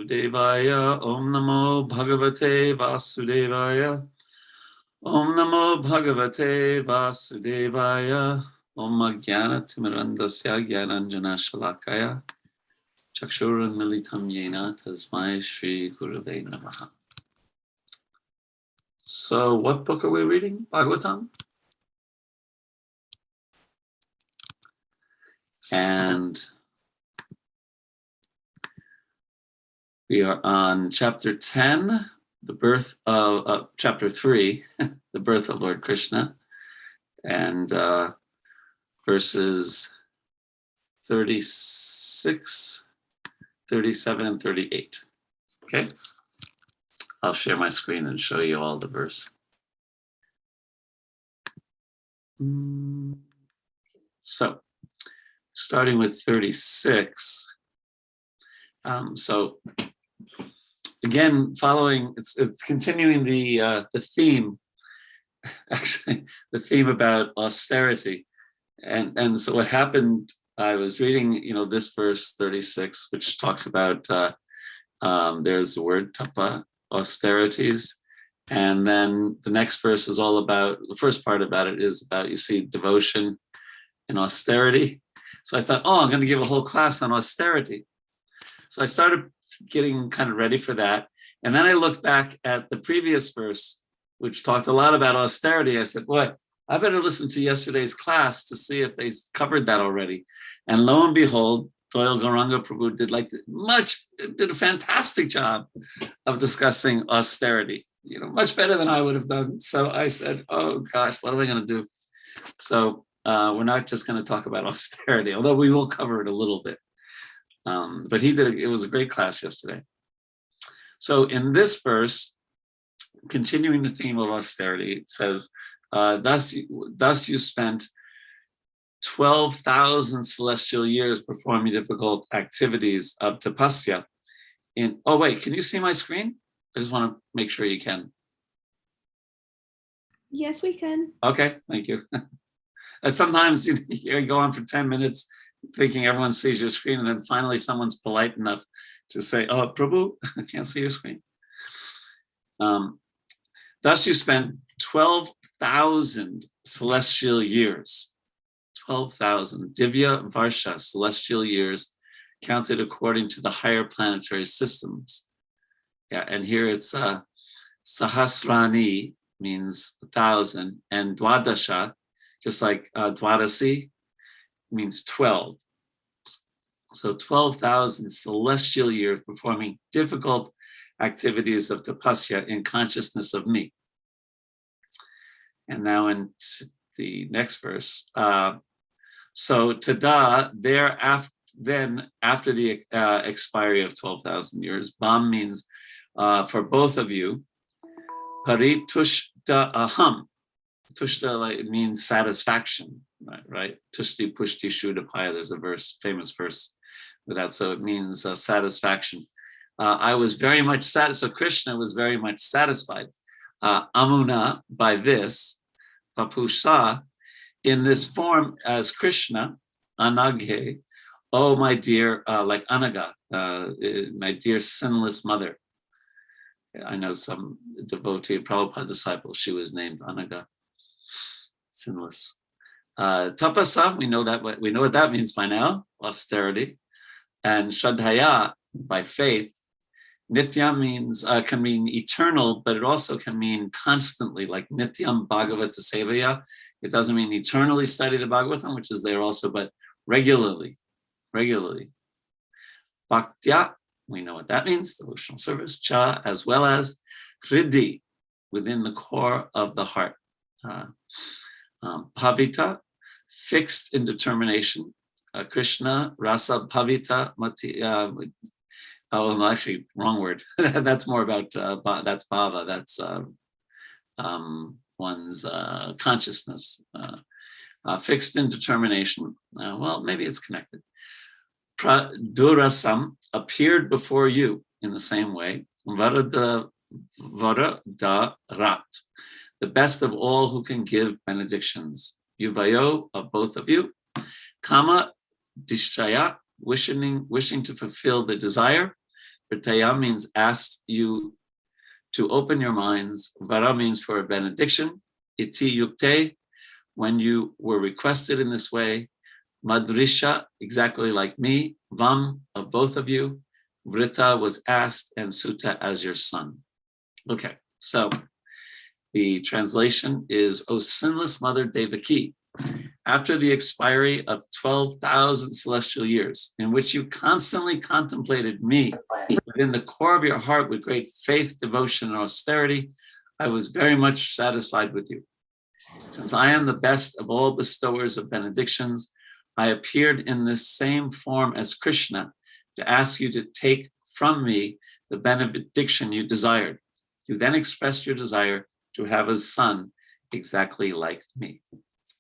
Vasudevaya. Om Namo Bhagavate Vasudevaya. Om Namo Bhagavate Vasudevaya. Om Jnana Timirandasya Jnananjana Shalakaya. Chakshura Militam Yena Tasmai Shri Gurave Namaha. So, what book are we reading? Bhagavatam? And we are on chapter 10, the birth of, chapter 3, the birth of Lord Krishna, and verses 36, 37, and 38. Okay? I'll share my screen and show you all the verse. So, starting with 36. So, again, following, it's continuing the theme, actually, the theme about austerity. And so what happened, I was reading, this verse 36, which talks about, there's the word tapa, austerities. And then the next verse is all about, the first part about it is about, you see, devotion and austerity. So I thought, I'm going to give a whole class on austerity. So I started getting kind of ready for that. And then I looked back at the previous verse, which talked a lot about austerity. I said, boy, I better listen to yesterday's class to see if they covered that already. And lo and behold, Doyle Gauranga Prabhu did a fantastic job of discussing austerity, much better than I would have done. So I said, oh gosh, what am I going to do? So we're not just going to talk about austerity, although we will cover it a little bit. But it was a great class yesterday. So in this verse, continuing the theme of austerity, it says, thus you spent 12,000 celestial years performing difficult activities of tapasya. Oh wait, can you see my screen? I just want to make sure you can. Yes, we can. Okay, thank you. Sometimes you go on for 10 minutes thinking everyone sees your screen, and then finally someone's polite enough to say, oh, Prabhu, I can't see your screen. Thus you spent 12,000 celestial years. 12,000 Divya Varsha, celestial years, counted according to the higher planetary systems. Yeah, and here it's Sahasrani, means 1,000, and Dwadasha, just like Dwadasi, means 12. So 12,000 celestial years performing difficult activities of tapasya in consciousness of me. And now in the next verse. So tada, then after the expiry of 12,000 years, Bam means for both of you, paritushta aham. Tushta means satisfaction, right? Tushti pushti shudapaya, there's a famous verse with that, so it means satisfaction. I was very much satisfied, so Krishna was very much satisfied. Amuna, by this, Papusha, in this form as Krishna, Anaghe, oh my dear, like Anaga, my dear sinless mother. I know some devotee, Prabhupada disciple, she was named Anaga, sinless. Tapasa, we know what that means by now, austerity. And Shadhaya, by faith. Nitya means, can mean eternal, but it also can mean constantly, like Nityam Bhagavata Sevaya. It doesn't mean eternally study the Bhagavatam, which is there also, but regularly. Bhaktya, we know what that means, devotional service. Cha, as well as Hriddhi, within the core of the heart. Bhavita, fixed in determination. Krishna, Rasa Bhavita, Mati. Oh, no, actually, wrong word. That's more about, that's bhava, that's one's consciousness. Fixed in determination. Well, maybe it's connected. Pradurasam, appeared before you in the same way. Varada rat, the best of all who can give benedictions. Yuvayo, of both of you. Kama dishaya, wishing to fulfill the desire. Vritaya means asked you to open your minds. Vara means for a benediction. Iti yukte, when you were requested in this way. Madrisha, exactly like me. Vam, of both of you. Vrita was asked, and Sutta as your son. Okay, so the translation is, O sinless mother Devaki, after the expiry of 12,000 celestial years, in which you constantly contemplated me within the core of your heart with great faith, devotion, and austerity, I was very much satisfied with you. Since I am the best of all bestowers of benedictions, I appeared in this same form as Krishna to ask you to take from me the benediction you desired. You then expressed your desire to have a son exactly like me.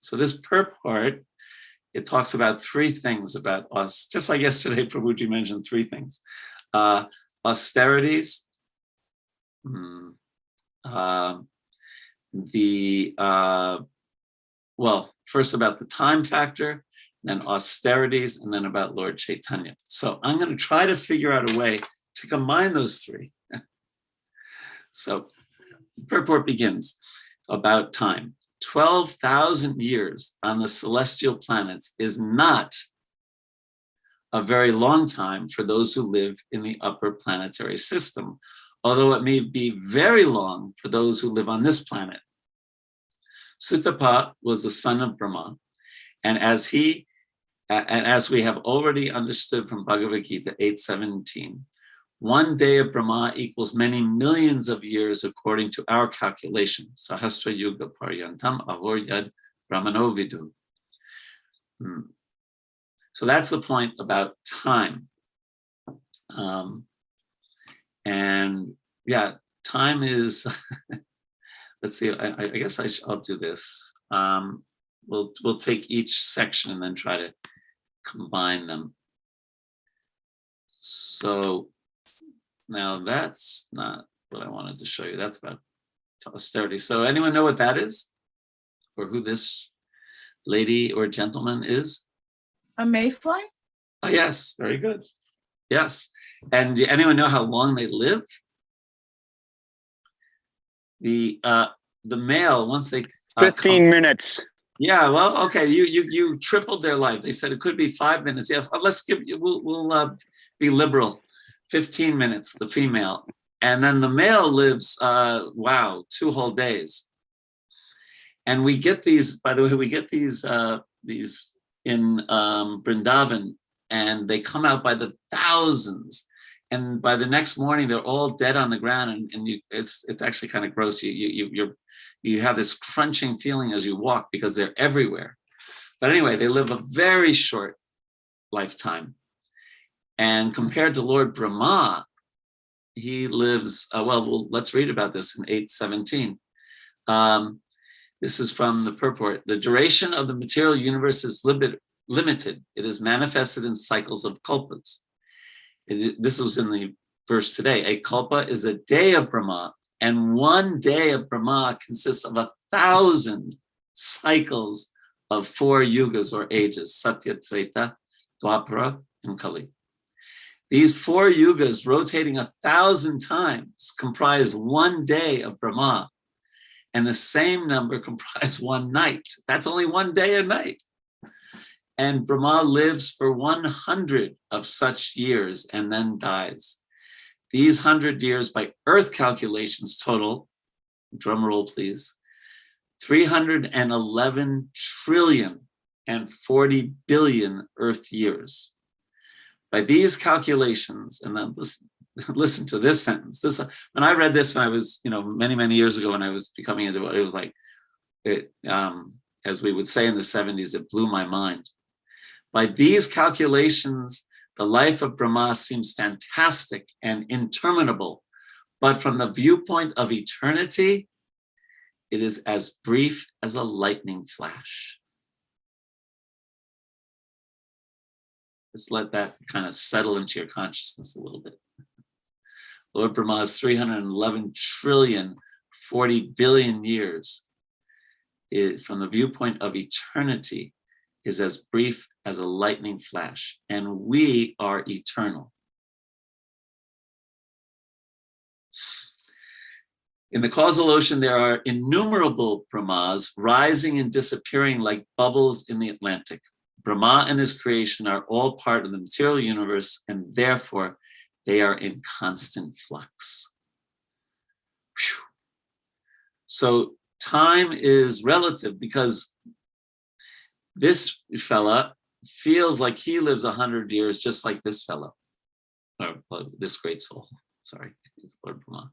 So this purport, it talks about three things about us, just like yesterday, Prabhuji mentioned three things. Austerities, first about the time factor, then austerities, and then about Lord Chaitanya. So I'm going to try to figure out a way to combine those three. So purport begins about time. 12,000 years on the celestial planets is not a very long time for those who live in the upper planetary system, although it may be very long for those who live on this planet. Sutapa was the son of Brahma, and as we have already understood from Bhagavad Gita 8:17, one day of Brahma equals many millions of years according to our calculation. Sahasra Yuga Paryantam Ahor Yad Brahmano Vidu. So that's the point about time. And yeah, time is, let's see, I guess I'll do this. We'll take each section and then try to combine them. So now that's not what I wanted to show you. That's about austerity. So anyone know what that is? Or who this lady or gentleman is? A mayfly? Oh, yes, very good. Yes. And do anyone know how long they live? The male, once they 15 minutes. Yeah, well, okay, you tripled their life. They said it could be 5 minutes. Yeah, let's give you. We'll be liberal. 15 minutes, the female, and then the male lives. 2 whole days. And we get these. By the way, we get these in Vrindavan, and they come out by the thousands. And by the next morning, they're all dead on the ground, and it's actually kind of gross. You have this crunching feeling as you walk because they're everywhere. But anyway, they live a very short lifetime. And compared to Lord Brahma, he lives, let's read about this in 8:17. This is from the purport. The duration of the material universe is limited. It is manifested in cycles of kalpas. This was in the verse today. A kalpa is a day of Brahma, and one day of Brahma consists of 1,000 cycles of 4 yugas or ages, Satya, Treta, Dwapara, and Kali. These 4 yugas rotating 1,000 times comprise one day of Brahma, and the same number comprise one night. That's only one day and night. And Brahma lives for 100 of such years and then dies. These 100 years by earth calculations total, drum roll please, 311 trillion and 40 billion earth years. By these calculations, and then listen to this sentence. When I read this when I was, many, many years ago when I was becoming a devotee, it was like, as we would say in the 70s, it blew my mind. By these calculations, the life of Brahma seems fantastic and interminable, but from the viewpoint of eternity, it is as brief as a lightning flash. Just let that kind of settle into your consciousness a little bit. Lord Brahma's 311 trillion, 40 billion years, from the viewpoint of eternity, is as brief as a lightning flash, and we are eternal. In the causal ocean, there are innumerable Brahmas rising and disappearing like bubbles in the Atlantic. Brahma and his creation are all part of the material universe, and therefore they are in constant flux. Whew. So time is relative, because this fella feels like he lives 100 years, just like this fellow, or this great soul. Sorry, it's Lord Brahma.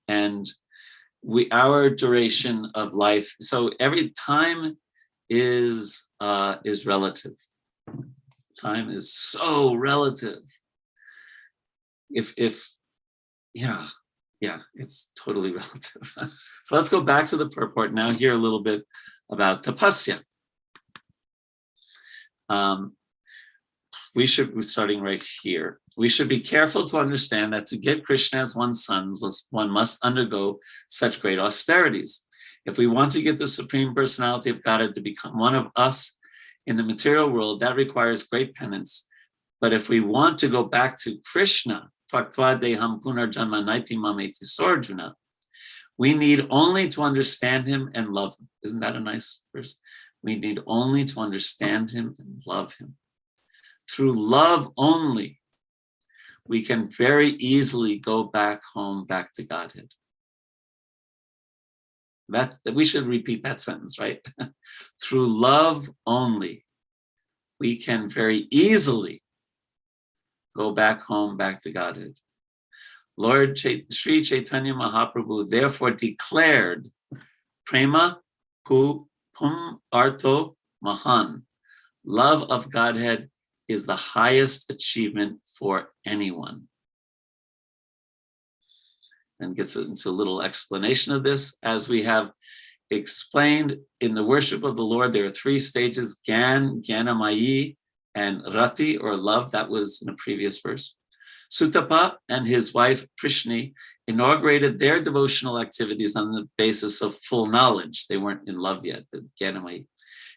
And our duration of life. So every time is relative. Time is so relative. Yeah, it's totally relative. So let's go back to the purport now. Hear a little bit about tapasya. We should be starting right here. We should be careful to understand that to get Krishna as one's son, one must undergo such great austerities. If we want to get the Supreme Personality of Godhead to become one of us in the material world, that requires great penance. But if we want to go back to Krishna, we need only to understand him and love him. Isn't that a nice verse? We need only to understand him and love him. Through love only, we can very easily go back home, back to Godhead. That we should repeat that sentence, right? Through love only, we can very easily go back home, back to Godhead. Lord Sri Chaitanya Mahaprabhu therefore declared, Prema Pum Arto Mahan. Love of Godhead is the highest achievement for anyone. And gets into a little explanation of this. As we have explained, in the worship of the Lord, there are three stages: Gyan, Gyanamayi, and Rati, or love. That was in a previous verse. Sutapa and his wife Prishni inaugurated their devotional activities on the basis of full knowledge. They weren't in love yet, the Gyanamayi.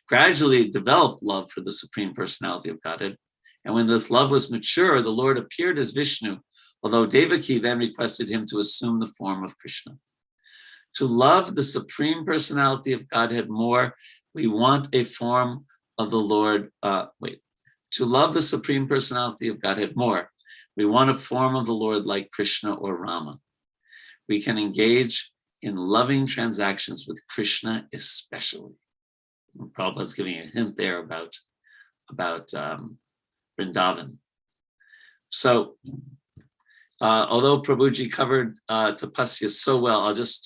Gradually developed love for the Supreme Personality of Godhead. And when this love was mature, the Lord appeared as Vishnu, although Devaki then requested him to assume the form of Krishna. To love the Supreme Personality of Godhead more, we want a form of the Lord. To love the Supreme Personality of Godhead more, we want a form of the Lord like Krishna or Rama. We can engage in loving transactions with Krishna especially. Prabhupada's giving a hint there about Vrindavan. So, although Prabhuji covered tapasya so well, I'll just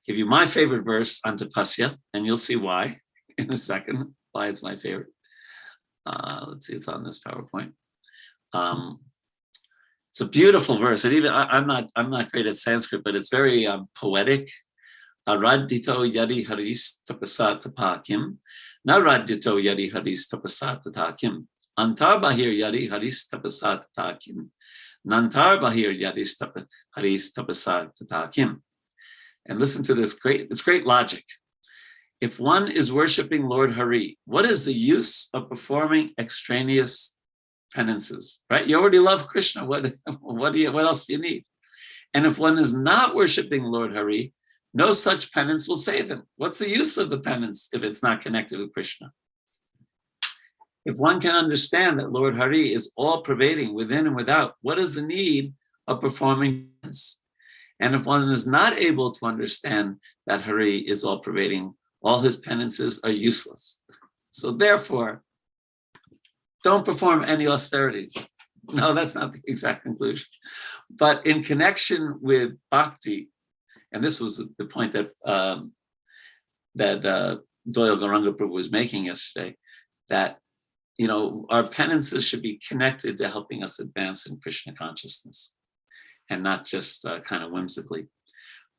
give you my favorite verse on tapasya, and you'll see why in a second, why it's my favorite. Let's see, it's on this PowerPoint. It's a beautiful verse. And even I'm not great at Sanskrit, but it's very poetic. Aradito yadi haris tapasat tapakim. Naradito yadi haris tapasat tapakim. Antar bahir yadi haris tapasat tapakim. Nantar bahir yadi haris tapasat tapakim. And listen to this it's great logic. If one is worshiping Lord Hari, what is the use of performing extraneous penances, right? You already love Krishna. What else do you need? And if one is not worshiping Lord Hari, no such penance will save him. What's the use of the penance if it's not connected with Krishna? If one can understand that Lord Hari is all pervading within and without, what is the need of performing penance? And if one is not able to understand that Hari is all pervading, all his penances are useless. So therefore, don't perform any austerities. No, that's not the exact conclusion. But in connection with bhakti, and this was the point that Doyle Gauranga Prabhu was making yesterday, that our penances should be connected to helping us advance in Krishna consciousness, and not just kind of whimsically.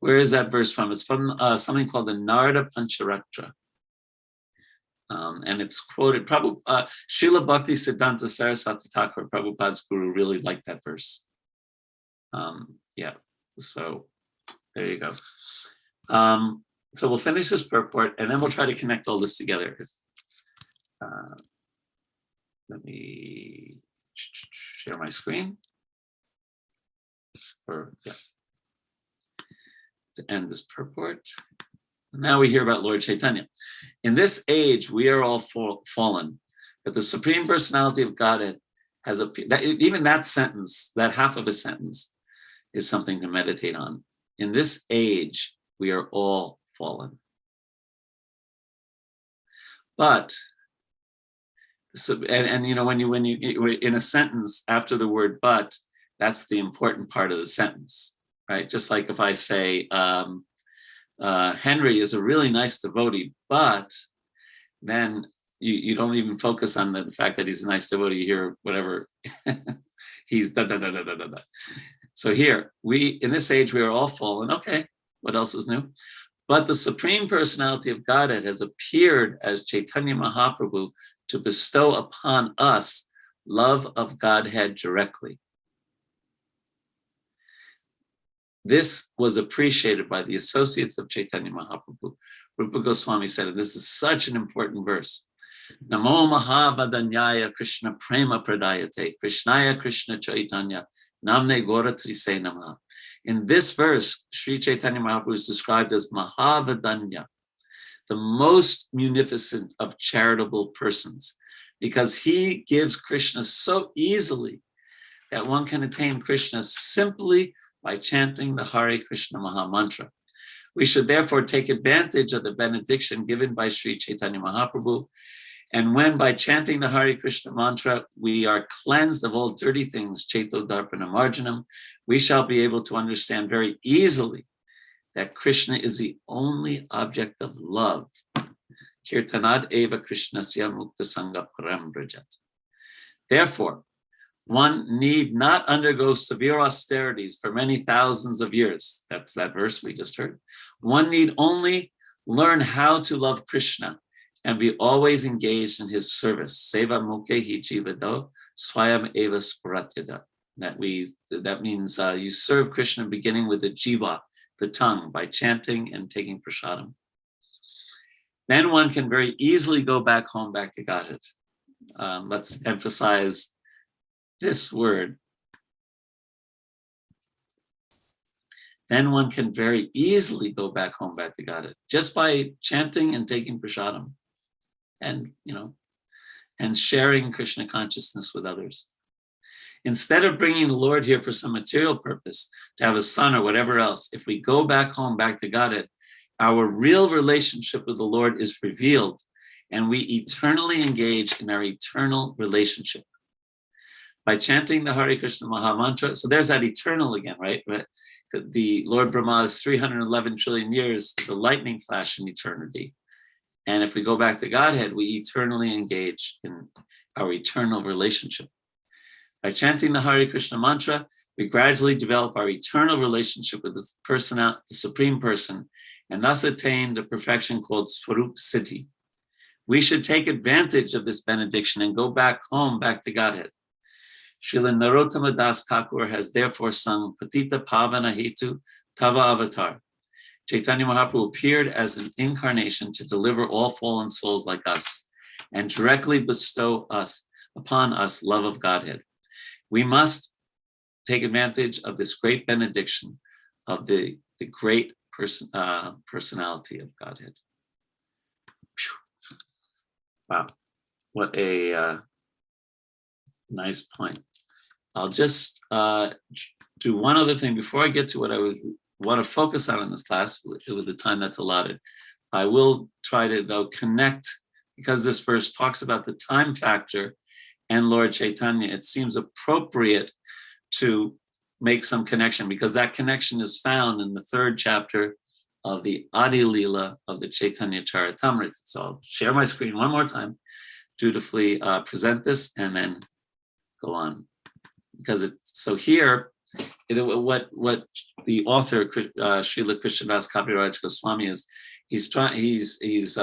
Where is that verse from? It's from something called the Narada Pancharatra. And it's quoted, Srila Bhakti Siddhanta Saraswati Thakur, Prabhupada's guru, really liked that verse. So there you go. So we'll finish this purport, and then we'll try to connect all this together. Let me share my screen. to end this purport. Now we hear about Lord Chaitanya. In this age, we are all fallen, but the Supreme Personality of Godhead has even that sentence, that half of a sentence, is something to meditate on. In this age, we are all fallen. But, and you know, when you in a sentence after the word but, that's the important part of the sentence, right? Just like if I say, Henry is a really nice devotee, but then you don't even focus on the fact that he's a nice devotee. You hear whatever he's da da da da da da. So here in this age we are all fallen. Okay, what else is new? But the Supreme Personality of Godhead has appeared as Chaitanya Mahaprabhu to bestow upon us love of Godhead directly. This was appreciated by the associates of Chaitanya Mahaprabhu. Rupa Goswami said, and this is such an important verse, Namo Mahavadanyaya Krishna Prema Pradayate, Krishnaya Krishna Chaitanya, Namne Gora Trise Namaha. In this verse, Sri Chaitanya Mahaprabhu is described as Mahavadanya, the most munificent of charitable persons, because he gives Krishna so easily that one can attain Krishna simply by chanting the Hare Krishna Maha Mantra. We should therefore take advantage of the benediction given by Sri Chaitanya Mahaprabhu. And when by chanting the Hare Krishna mantra, we are cleansed of all dirty things, Chaito Darpana Marjanam, we shall be able to understand very easily that Krishna is the only object of love. Kirtanad eva Krishnasya mukta sangha param brajat. Therefore, one need not undergo severe austerities for many thousands of years. That's that verse we just heard. One need only learn how to love Krishna and be always engaged in his service. Seva mukhe jivado swayam eva spuratyada. That means you serve Krishna beginning with the jiva, the tongue, by chanting and taking prasadam. Then one can very easily go back home, back to Godhead. Let's emphasize this word. Then one can very easily go back home, back to Godhead, just by chanting and taking prasadam, and and sharing Krishna consciousness with others. Instead of bringing the Lord here for some material purpose, to have a son or whatever else, if we go back home, back to Godhead, our real relationship with the Lord is revealed, and we eternally engage in our eternal relationship. By chanting the Hare Krishna Maha Mantra, so there's that eternal again, right? The Lord Brahma's 311 trillion years is a lightning flash in eternity. And if we go back to Godhead, we eternally engage in our eternal relationship. By chanting the Hare Krishna mantra, we gradually develop our eternal relationship with the Supreme Person, and thus attain the perfection called Swarup Siddhi. We should take advantage of this benediction and go back home, back to Godhead. Srila Narottama Das Thakur has therefore sung Patita Pavana Hetu Tava Avatar. Chaitanya Mahaprabhu appeared as an incarnation to deliver all fallen souls like us and directly bestow upon us love of Godhead. We must take advantage of this great benediction of the great personality of Godhead. Wow, what a nice point. I'll just do one other thing before I get to what I want to focus on in this class with the time that's allotted. I will try to, though, connect, because this verse talks about the time factor and Lord Chaitanya, it seems appropriate to make some connection, because that connection is found in the 3rd chapter of the Adi Lila of the Chaitanya Charitamrita. So I'll share my screen one more time, dutifully present this, and then go on. Because so here, what the author Srila Krishnadas Kaviraj Goswami is, he's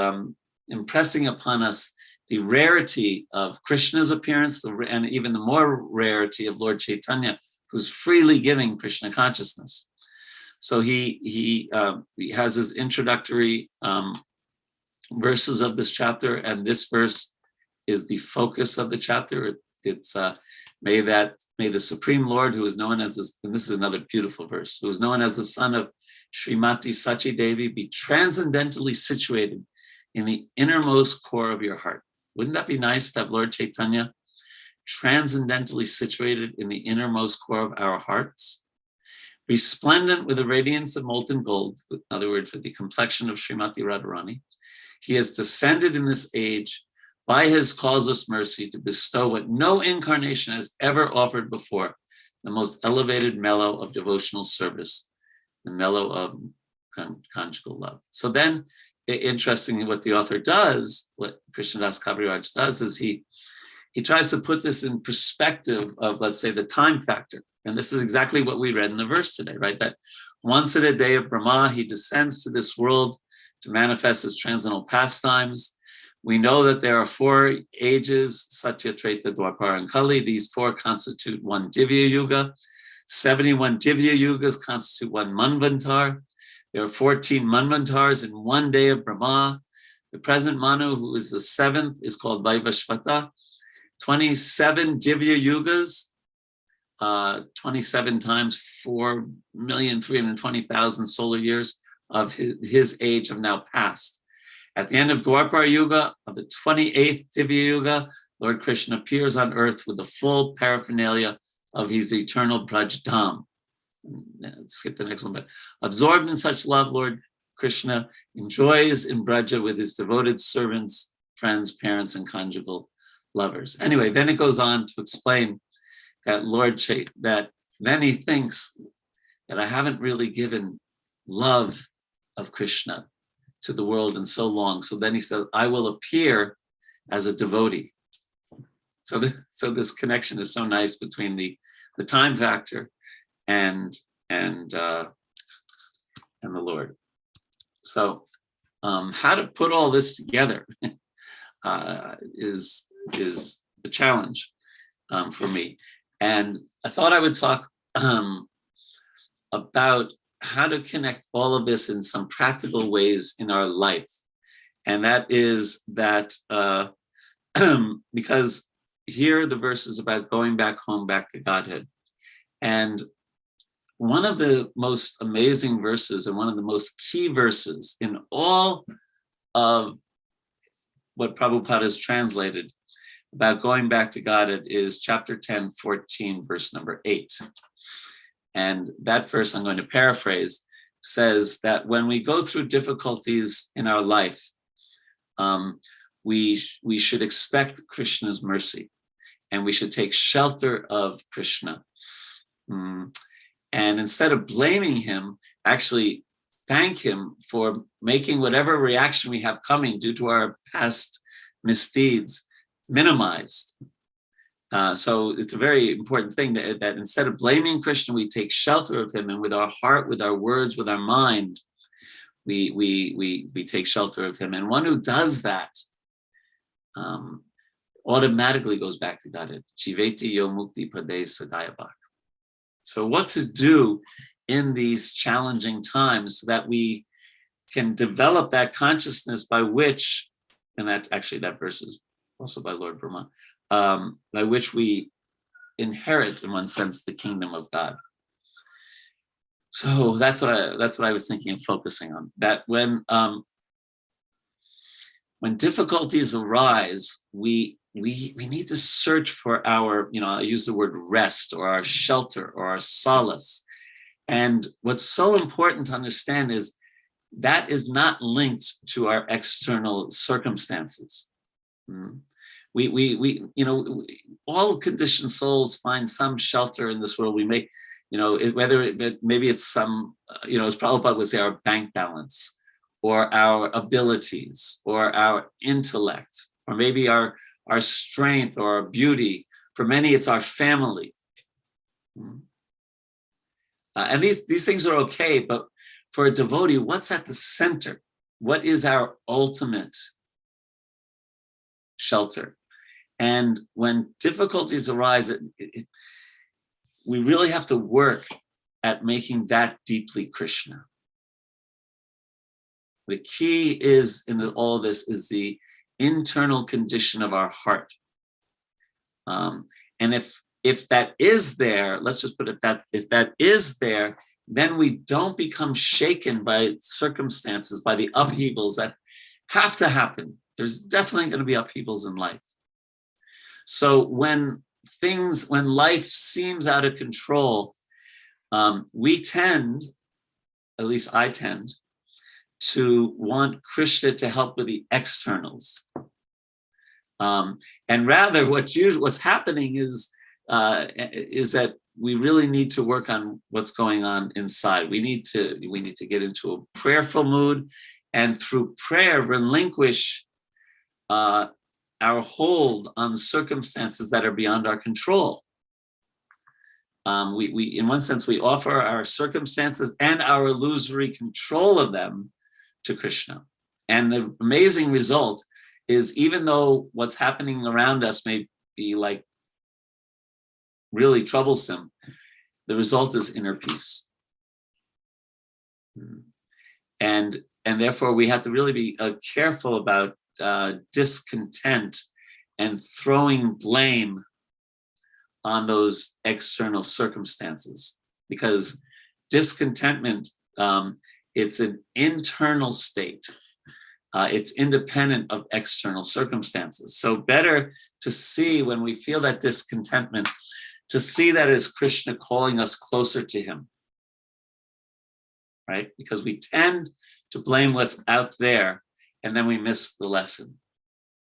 impressing upon us the rarity of Krishna's appearance, and even the more rarity of Lord Chaitanya, who's freely giving Krishna consciousness. So he has his introductory verses of this chapter, and this verse is the focus of the chapter. It's may the Supreme Lord, who is known as this, and this is another beautiful verse, who is known as the Son of Srimati Sachi Devi, be transcendentally situated in the innermost core of your heart. Wouldn't that be nice to have Lord Chaitanya transcendentally situated in the innermost core of our hearts? Resplendent with the radiance of molten gold, in other words, with the complexion of Srimati Radharani, he has descended in this age by his causeless mercy to bestow what no incarnation has ever offered before, the most elevated mellow of devotional service, the mellow of conjugal love. So then, interestingly, what the author does, what Krishnadas Kaviraj does, is he tries to put this in perspective of, let's say, the time factor. And this is exactly what we read in the verse today, right? That once in a day of Brahma, he descends to this world to manifest his transcendental pastimes. We know that there are 4 ages, Satya, Treta, Dwapara, and Kali. These 4 constitute one Divya Yuga. 71 Divya Yugas constitute one Manvantar. There are 14 Manvantars in one day of Brahma. The present Manu, who is the 7th, is called Vaivashvata. 27 Divya Yugas, 27 times 4,320,000 solar years of his age have now passed. At the end of Dwapara Yuga, of the 28th Divya Yuga, Lord Krishna appears on earth with the full paraphernalia of his eternal Braj Dham. Skip the next one, but absorbed in such love, Lord Krishna enjoys in Braja with his devoted servants, friends, parents, and conjugal lovers. Anyway, then it goes on to explain that that then he thinks that I haven't really given love of Krishna to the world in so long. So then he said, I will appear as a devotee. So this connection is so nice between the time factor and the Lord. So how to put all this together is the challenge for me. And I thought I would talk about how to connect all of this in some practical ways in our life. And that is that because here the verse is about going back home, back to Godhead. And one of the most amazing verses and one of the most key verses in all of what Prabhupada has translated about going back to Godhead is chapter 10, 14, verse number 8. And that verse, I'm going to paraphrase, says that when we go through difficulties in our life, we should expect Krishna's mercy, and we should take shelter of Krishna. And instead of blaming him, actually thank him for making whatever reaction we have coming due to our past misdeeds minimized. So it's a very important thing that instead of blaming Krishna, we take shelter of him, and with our heart, with our words, with our mind, we take shelter of him. And one who does that automatically goes back to Godhead. Jiveti yo mukti pade sadayabak. So what to do in these challenging times so that we can develop that consciousness by which, and that verse is also by Lord Brahma, by which we inherit, in one sense, the kingdom of God. So that's what I was thinking of focusing on. That when difficulties arise, we need to search for our, I use the word rest, or our shelter, or our solace. And what's so important to understand is that is not linked to our external circumstances. We all conditioned souls find some shelter in this world. We make, maybe it's some, as Prabhupada would say, our bank balance, or our abilities, or our intellect, or maybe our strength, or our beauty. For many, it's our family. And these things are okay, but for a devotee, what's at the center? What is our ultimate shelter? And when difficulties arise, we really have to work at making that deeply Krishna. The key is in all of this is the internal condition of our heart. And if that is there, let's just put it that, if that is there, then we don't become shaken by circumstances, by the upheavals that have to happen. There's definitely going to be upheavals in life. So when life seems out of control, we tend, at least I tend, to want Krishna to help with the externals. And rather what's happening is that we really need to work on what's going on inside. We need to get into a prayerful mood, and through prayer relinquish our hold on circumstances that are beyond our control. We in one sense, we offer our circumstances and our illusory control of them to Krishna. And the amazing result is, even though what's happening around us may be like really troublesome, the result is inner peace. And therefore we have to really be careful about discontent and throwing blame on those external circumstances, because discontentment, it's an internal state. It's independent of external circumstances. So better to see, when we feel that discontentment, to see that as Krishna calling us closer to him, right? Because we tend to blame what's out there, and then we miss the lesson.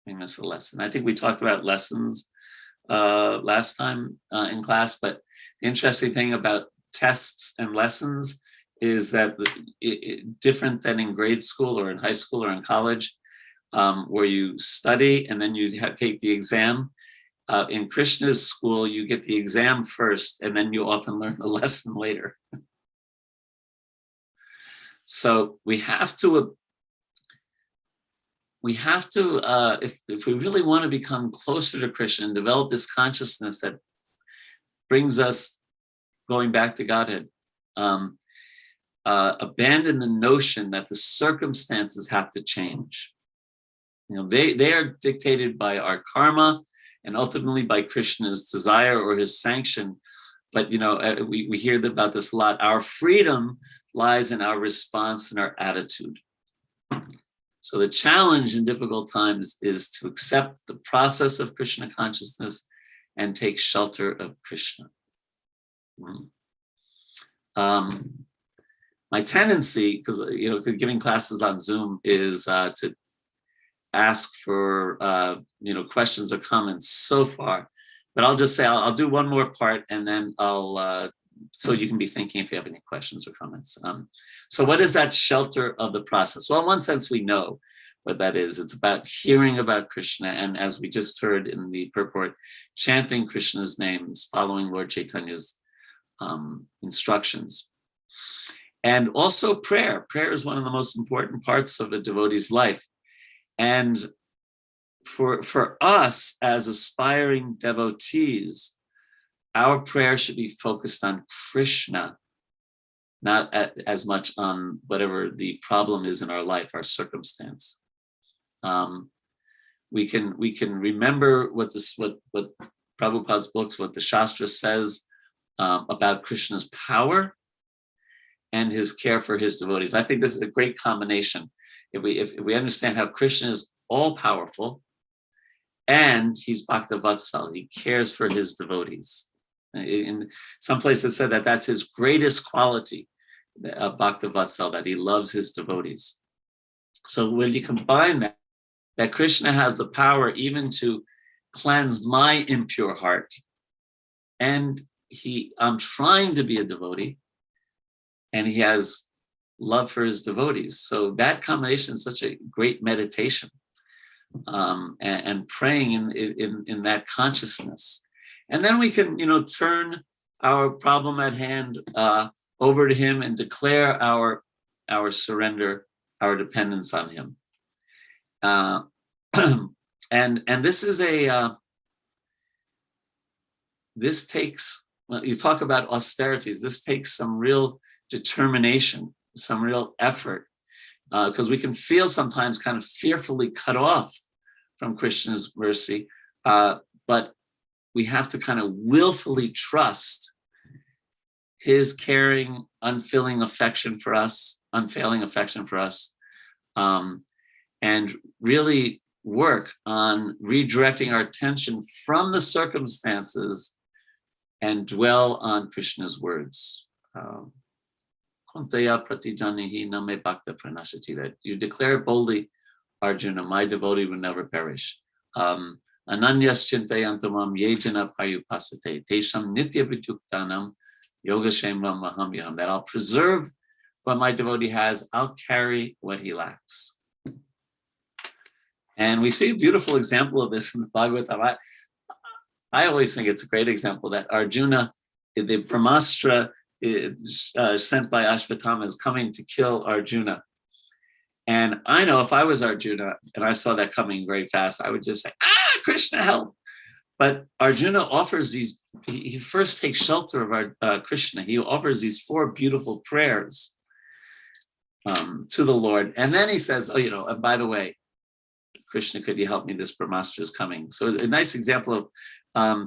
We miss the lesson. I think we talked about lessons last time in class, but the interesting thing about tests and lessons is that different than in grade school or in high school or in college, where you study and then you take the exam. In Krishna's school, you get the exam first, and then you often learn the lesson later. So we have to, if we really want to become closer to Krishna and develop this consciousness that brings us going back to Godhead, abandon the notion that the circumstances have to change. They are dictated by our karma and ultimately by Krishna's desire or his sanction. But we hear about this a lot. Our freedom lies in our response and our attitude. So the challenge in difficult times is to accept the process of Krishna consciousness and take shelter of Krishna. My tendency, because giving classes on Zoom, is to ask for questions or comments so far. But I'll just say I'll do one more part, and then I'll so you can be thinking if you have any questions or comments. So what is that shelter of the process? Well, in one sense, we know what that is. It's about hearing about Krishna, and as we just heard in the purport, chanting Krishna's names, following Lord Chaitanya's instructions. And also prayer. Prayer is one of the most important parts of a devotee's life. And for us as aspiring devotees, our prayer should be focused on Krishna, not as much on whatever the problem is in our life, our circumstance. We can remember what Prabhupada's books, what the Shastra says about Krishna's power and his care for his devotees. I think this is a great combination. If we understand how Krishna is all powerful and he's Bhaktavatsal, he cares for his devotees. In some places said that that's his greatest quality, Bhaktavatsal, that he loves his devotees. So when you combine that Krishna has the power even to cleanse my impure heart, and I'm trying to be a devotee, and he has love for his devotees. So that combination is such a great meditation, and praying in that consciousness. And then we can, turn our problem at hand over to him and declare our surrender, our dependence on him. And this is this takes, when you talk about austerities, this takes some real determination, some real effort, because we can feel sometimes kind of fearfully cut off from Krishna's mercy, but we have to kind of willfully trust his caring, unfailing affection for us, and really work on redirecting our attention from the circumstances and dwell on Krishna's words. That you declare boldly, Arjuna, my devotee will never perish. Ananyas chintayantamam yejana payupasate tesham nitya vidyuktanam yogashem maham yaham. That I'll preserve what my devotee has, I'll carry what he lacks. And we see a beautiful example of this in the Bhagavatam. I always think it's a great example that Arjuna, the Brahmastra sent by Ashvatthama, is coming to kill Arjuna. And I know if I was Arjuna and I saw that coming very fast, I would just say, Krishna, help. But Arjuna offers these, he first takes shelter of Krishna. He offers these 4 beautiful prayers to the Lord. And then he says, and by the way, Krishna, could you help me? This Brahmastra is coming. So a nice example of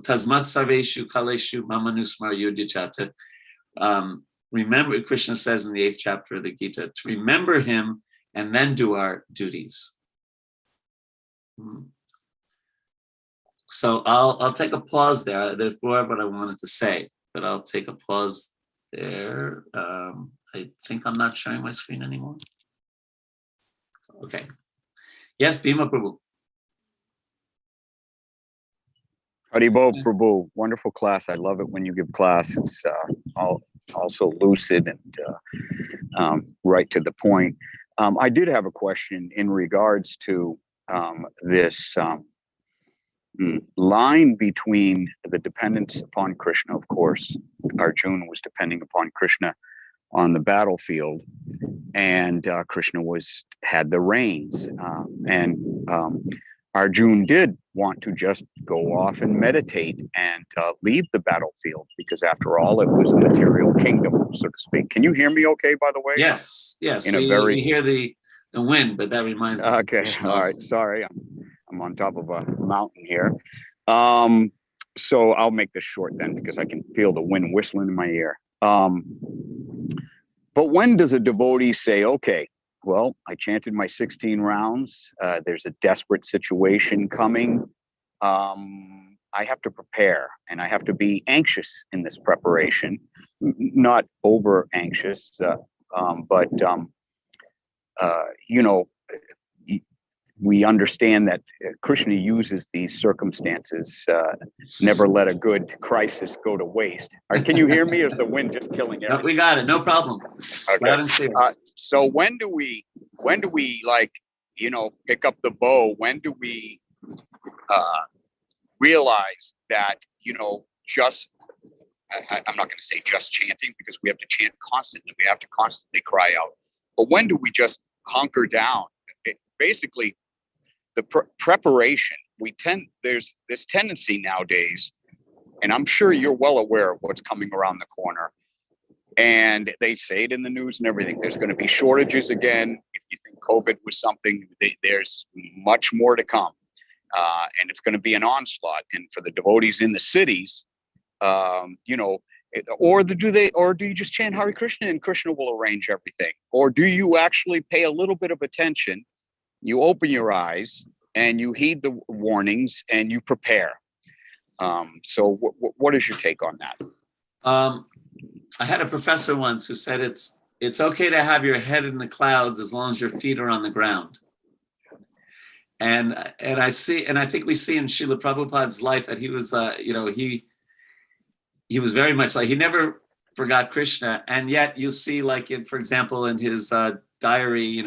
Tasmat Sarveshu Kaleshu Mamanusmar Yudhichat. Remember, Krishna says in the 8th chapter of the Gita, to remember him and then do our duties. So I'll take a pause there. There's more what I wanted to say, but I'll take a pause there. I think I'm not sharing my screen anymore. Okay. Yes, Bhima Prabhu. Haribol Prabhu, wonderful class. I love it when you give class. It's also lucid and right to the point. I did have a question in regards to this line between the dependence upon Krishna. Of course, Arjuna was depending upon Krishna on the battlefield, and Krishna had the reins, and Arjuna did want to just go off and meditate and leave the battlefield, because after all, it was a material kingdom, so to speak. Can you hear me okay, by the way? Yes. We hear the wind, but that reminds us. Okay, all right, sorry. I'm on top of a mountain here. So I'll make this short then, because I can feel the wind whistling in my ear. But when does a devotee say, okay, well, I chanted my 16 rounds. There's a desperate situation coming. I have to prepare, and I have to be anxious in this preparation, not over anxious, but we understand that Krishna uses these circumstances. Never let a good crisis go to waste. Can you hear me? Or is the wind just killing everything? No, we got it. No problem. Okay. So when do we pick up the bow? When do we realize that, I'm not going to say just chanting, because we have to chant constantly. We have to constantly cry out. But when do we just hunker down? Basically, the preparation, there's this tendency nowadays, and I'm sure you're well aware of what's coming around the corner, and they say it in the news and everything. There's going to be shortages again. If you think COVID was something, there's much more to come, and it's going to be an onslaught. And for the devotees in the cities, or do you just chant Hare Krishna and Krishna will arrange everything? Or do you actually pay a little bit of attention? You open your eyes and you heed the warnings and you prepare. So what is your take on that? I had a professor once who said it's okay to have your head in the clouds as long as your feet are on the ground. And I think we see in Srila Prabhupada's life that he was, he was very much like, he never forgot Krishna. And yet you see, for example, in his diary,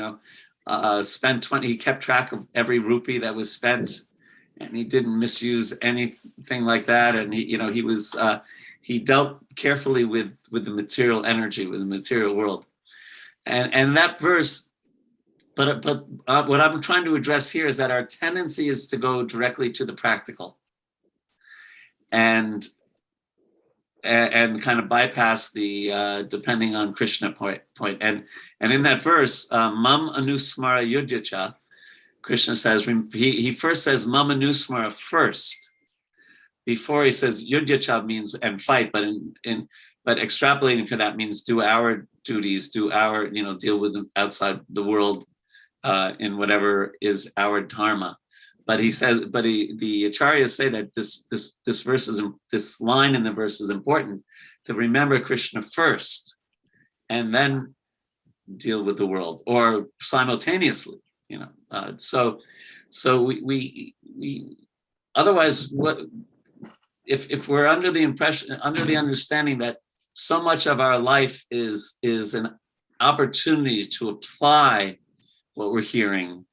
he kept track of every rupee that was spent, and he didn't misuse anything like that. And he dealt carefully with the material energy, with the material world. And that verse, but what I'm trying to address here is that our tendency is to go directly to the practical and kind of bypass the depending on Krishna point. And in that verse, Mam Anusmara Yudhyacha, Krishna says, he first says Mam Anusmara first, before he says Yudhyacha means and fight, but in but extrapolating for that means do our duties, do our, deal with outside the world in whatever is our dharma. But he says, the acharyas say that this line in the verse is important, to remember Krishna first and then deal with the world, or simultaneously, so we otherwise, what if we're under the understanding that so much of our life is an opportunity to apply what we're hearing,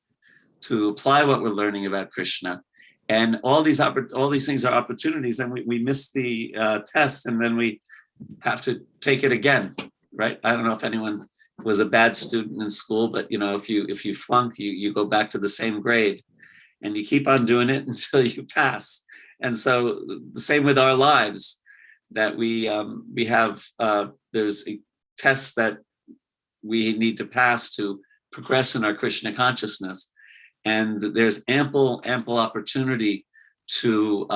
to apply what we're learning about Krishna, and all these things are opportunities, and we miss the test, and then we have to take it again, right? I don't know if anyone was a bad student in school, but if you flunk, you go back to the same grade, and you keep on doing it until you pass. And so the same with our lives, that we have there's tests that we need to pass to progress in our Krishna consciousness, and there's ample opportunity to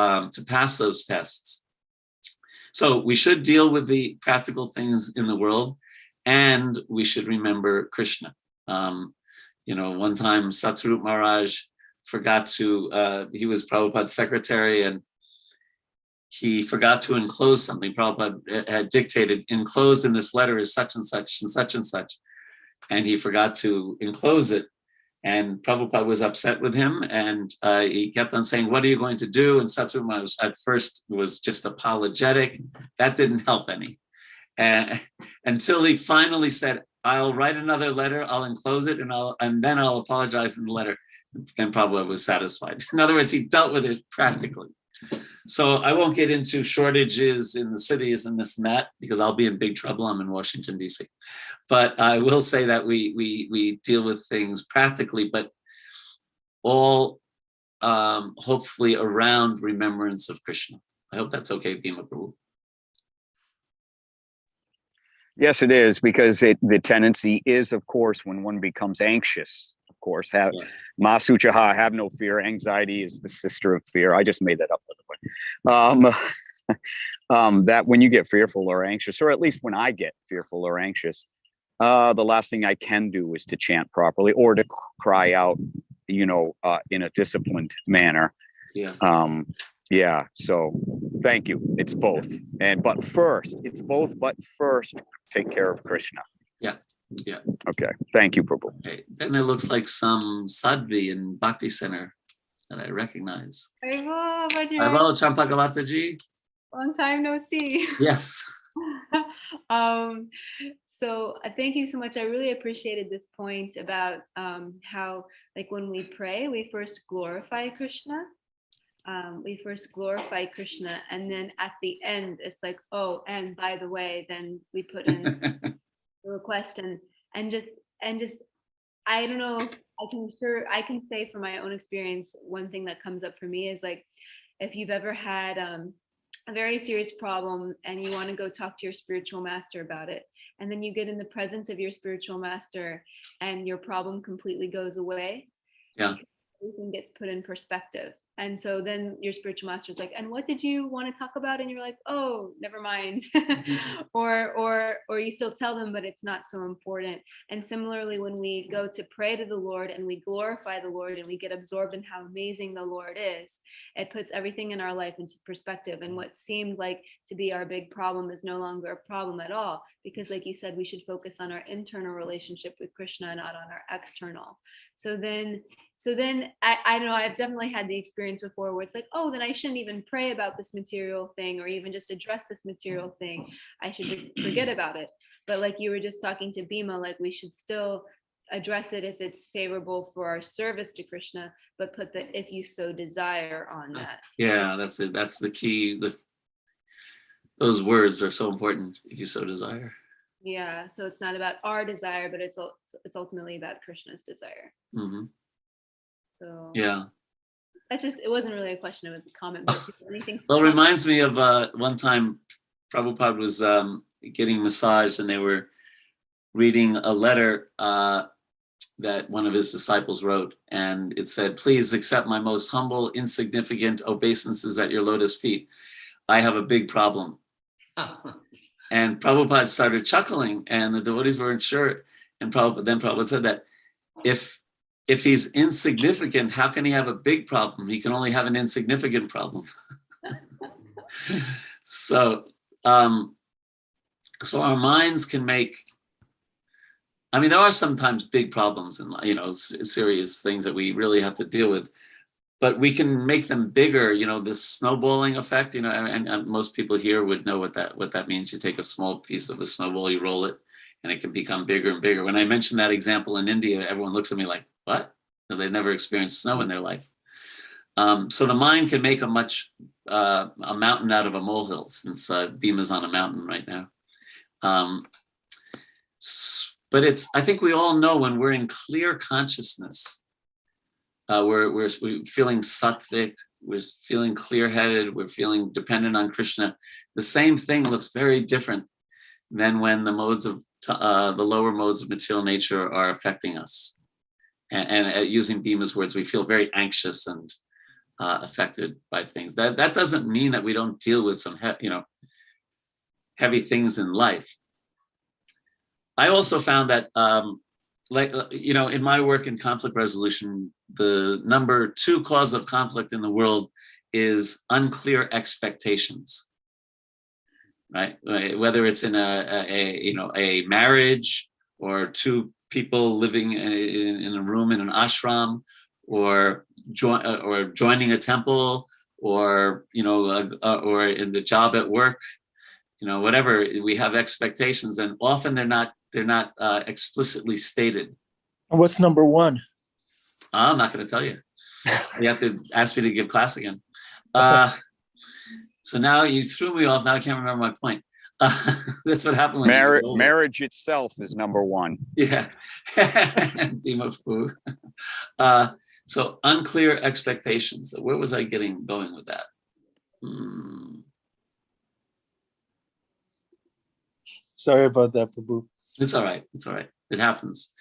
pass those tests. So we should deal with the practical things in the world, and we should remember Krishna. One time Satsarup Maharaj forgot to, he was Prabhupada's secretary, and he forgot to enclose something. Prabhupada had dictated, enclosed in this letter is such and such and such and such. And he forgot to enclose it. And Prabhupada was upset with him, and he kept on saying, what are you going to do? And Satsarup Maharaj at first was just apologetic. That didn't help any. Until he finally said, I'll write another letter, I'll enclose it, and then I'll apologize in the letter. Then Prabhupada was satisfied. In other words, he dealt with it practically. So I won't get into shortages in the cities and this and that, because I'll be in big trouble. I'm in Washington, D.C. But I will say that we deal with things practically, but all hopefully around remembrance of Krishna. I hope that's okay, Bhima Prabhu. Yes, it is, because the tendency is, of course, when one becomes anxious, of course, Ma Suchaha, have no fear. Anxiety is the sister of fear. I just made that up, by the way. That when you get fearful or anxious, or at least when I get fearful or anxious, the last thing I can do is to chant properly, or to cry out, in a disciplined manner. Yeah. So thank you. It's both. But first, take care of Krishna. Yeah. Okay. Thank you, Prabhu. Okay. Then there looks like some sadhvi in Bhakti Center that I recognize. Hello, Champakalata ji. Long time no see. Yes. So thank you so much. I really appreciated this point about how, like, when we pray, we first glorify Krishna. And then at the end, it's like, oh, and by the way, then we put in the request and just I don't know. I can say from my own experience, one thing that comes up for me is, like, if you've ever had a very serious problem and you want to go talk to your spiritual master about it, and then you get in the presence of your spiritual master and your problem completely goes away. Yeah. Everything gets put in perspective. And so then your spiritual master is like, and what did you want to talk about? And you're like, oh, never mind. or you still tell them, but it's not so important. And similarly, when we go to pray to the Lord and we glorify the Lord and we get absorbed in how amazing the Lord is, it puts everything in our life into perspective. And what seemed like to be our big problem is no longer a problem at all. Because, like you said, we should focus on our internal relationship with Krishna, not on our external. So then I know I've definitely had the experience before where it's like, oh, then I shouldn't even pray about this material thing or even just address this material thing. I should just forget about it. But like you were just talking to Bhima, like, we should still address it if it's favorable for our service to Krishna, but put the if you so desire on that. Yeah, that's it. That's the key. Those words are so important, if you so desire. Yeah, so it's not about our desire, but it's ultimately about Krishna's desire. Mm-hmm. So yeah, it wasn't really a question, it was a comment. But anything? Well, it reminds me of one time Prabhupada was getting massaged, and they were reading a letter that one of his disciples wrote, and it said, please accept my most humble, insignificant obeisances at your lotus feet. I have a big problem. And Prabhupada started chuckling, and the devotees weren't sure. And Prabhupada said that if he's insignificant, how can he have a big problem? He can only have an insignificant problem. So our minds can make, I mean, there are sometimes big problems and, you know, serious things that we really have to deal with, but we can make them bigger, you know, this snowballing effect, you know, and most people here would know what that means. You take a small piece of a snowball, you roll it, and it can become bigger and bigger. When I mentioned that example in India, everyone looks at me like, what? They've never experienced snow in their life. So the mind can make a mountain out of a molehill, since Bhima's on a mountain right now. But I think we all know when we're in clear consciousness, we're feeling sattvic, we're feeling clear-headed, we're feeling dependent on Krishna. The same thing looks very different than when the lower modes of material nature are affecting us. And using Bhima's words, we feel very anxious and affected by things. That doesn't mean that we don't deal with some heavy things in life. I also found that, in my work in conflict resolution, the number 2 cause of conflict in the world is unclear expectations, right? Whether it's in a marriage, or 2 people living in a room in an ashram, or joining a temple, or or in the job at work, whatever. We have expectations, and often they're not explicitly stated. What's number 1? I'm not going to tell you. You have to ask me to give class again. So now you threw me off. Now I can't remember my point. That's what happened when marriage itself is number 1. Yeah. So unclear expectations. Where was I going with that? Sorry about that, Prabhu. It's all right. It happens.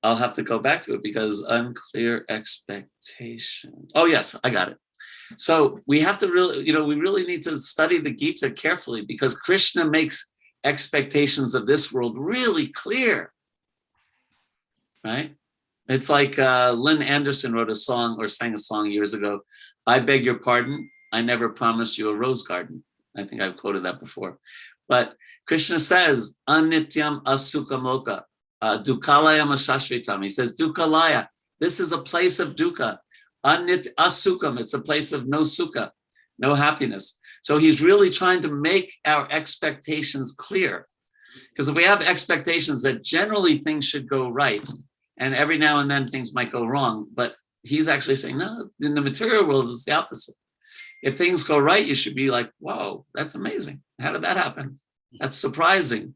I'll have to go back to it, because unclear expectation. Oh yes, I got it. So we have to we really need to study the Gita carefully, because Krishna makes expectations of this world really clear, right? It's like Lynn Anderson wrote a song, or sang a song years ago. I beg your pardon, I never promised you a rose garden. I think I've quoted that before. But Krishna says, Anityam asukamoka, dukkalaya masashvitam. He says, dukkalaya, this is a place of dukkha. Anit asukam, it's a place of no sukha, no happiness. So he's really trying to make our expectations clear. Because if we have expectations that generally things should go right, and every now and then things might go wrong, but he's actually saying, no, in the material world, it's the opposite. If things go right, you should be like, whoa, that's amazing. How did that happen? That's surprising.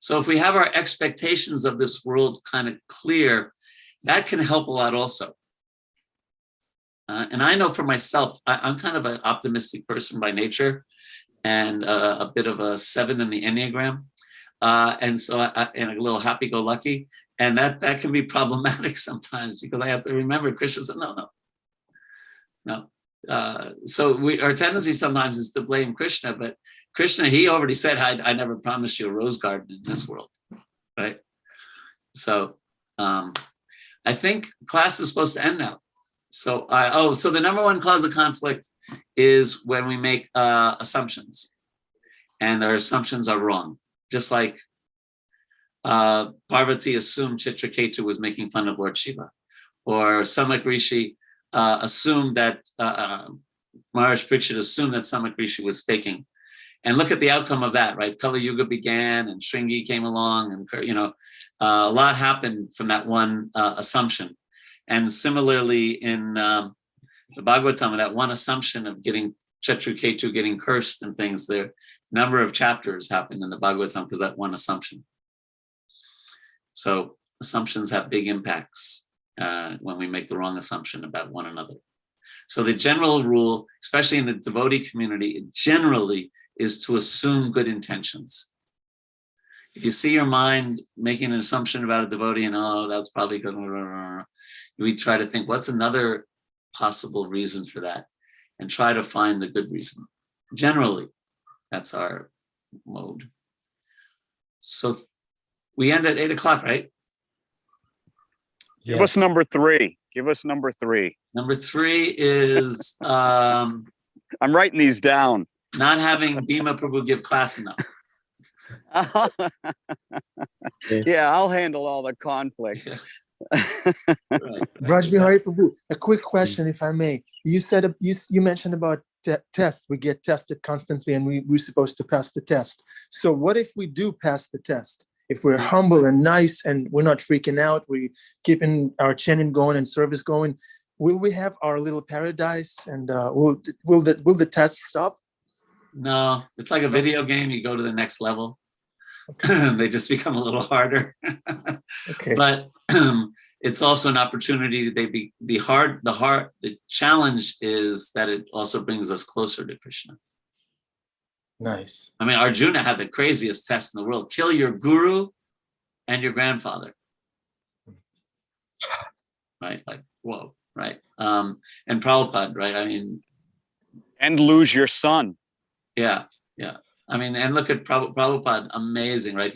So if we have our expectations of this world kind of clear, that can help a lot also. And I know for myself, I'm kind of an optimistic person by nature, and a bit of a 7 in the Enneagram. And so and a little happy-go-lucky. And that can be problematic sometimes, because I have to remember Krishna said, no. So our tendency sometimes is to blame Krishna, but Krishna, he already said, I never promised you a rose garden in this world, right? So I think class is supposed to end now. So so the number 1 cause of conflict is when we make assumptions, and our assumptions are wrong. Just like Parvati assumed Chitraketu was making fun of Lord Shiva, or Samak Rishi assumed that Maharaj Parikshit assumed that Samak Rishi was faking. And look at the outcome of that, right? Kali Yuga began, and Shringi came along, and a lot happened from that one assumption. And similarly in the Bhagavatam, that one assumption of getting Chitraketu getting cursed and things, there number of chapters happened in the Bhagavatam because that one assumption. So assumptions have big impacts when we make the wrong assumption about one another. So the general rule, especially in the devotee community, generally is to assume good intentions. If you see your mind making an assumption about a devotee and, that's probably good, we try to think, what's another possible reason for that? And try to find the good reason. Generally, that's our mode. So we end at 8 o'clock, right? Give us number 3. Give us number 3. Number 3 is I'm writing these down. not having Bhima Prabhu give class enough. Yeah, I'll handle all the conflict. Yeah. Right. Vraj Vihari Prabhu, a quick question, if I may. You said you mentioned about tests. We get tested constantly, and we're supposed to pass the test. So what if we do pass the test? If we're humble and nice, and we're not freaking out, we're keeping our chanting going and service going, will we have our little paradise? And will the test stop? No, it's like a video game. You go to the next level. Okay. They just become a little harder. Okay. But it's also an opportunity. The challenge is that it also brings us closer to Krishna. Nice. I mean, Arjuna had the craziest test in the world: kill your guru and your grandfather. Right? Like, whoa, right? And Prabhupada, right? I mean, and lose your son. Yeah. I mean, and look at Prabhupada, amazing, right?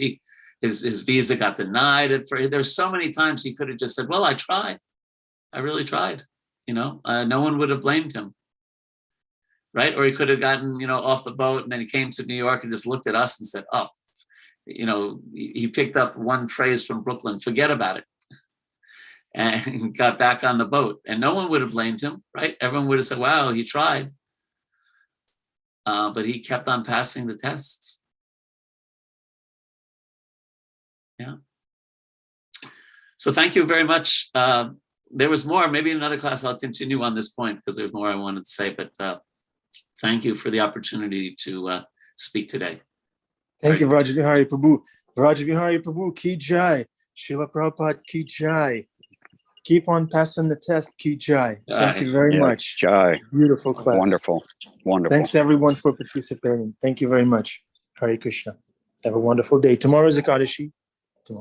His visa got denied. There's so many times he could have just said, well, I tried. I really tried. No one would have blamed him. Right? Or he could have gotten, off the boat, and then he came to New York and just looked at us and said, oh, he picked up one phrase from Brooklyn, forget about it, and got back on the boat, and no one would have blamed him, right? Everyone would have said, wow, he tried. But he kept on passing the tests. Yeah. So thank you very much. There was more, maybe in another class I'll continue on this point because there's more I wanted to say, but thank you for the opportunity to speak today. Thank you, Vraj Vihari Prabhu. Vraj Vihari Prabhu, ki jai. Srila Prabhupada, ki jai. Keep on passing the test, ki jai. Thank you very much. Jai. Beautiful class. Wonderful. Thanks everyone for participating. Thank you very much. Hare Krishna. Have a wonderful day. Tomorrow is Ekadashi.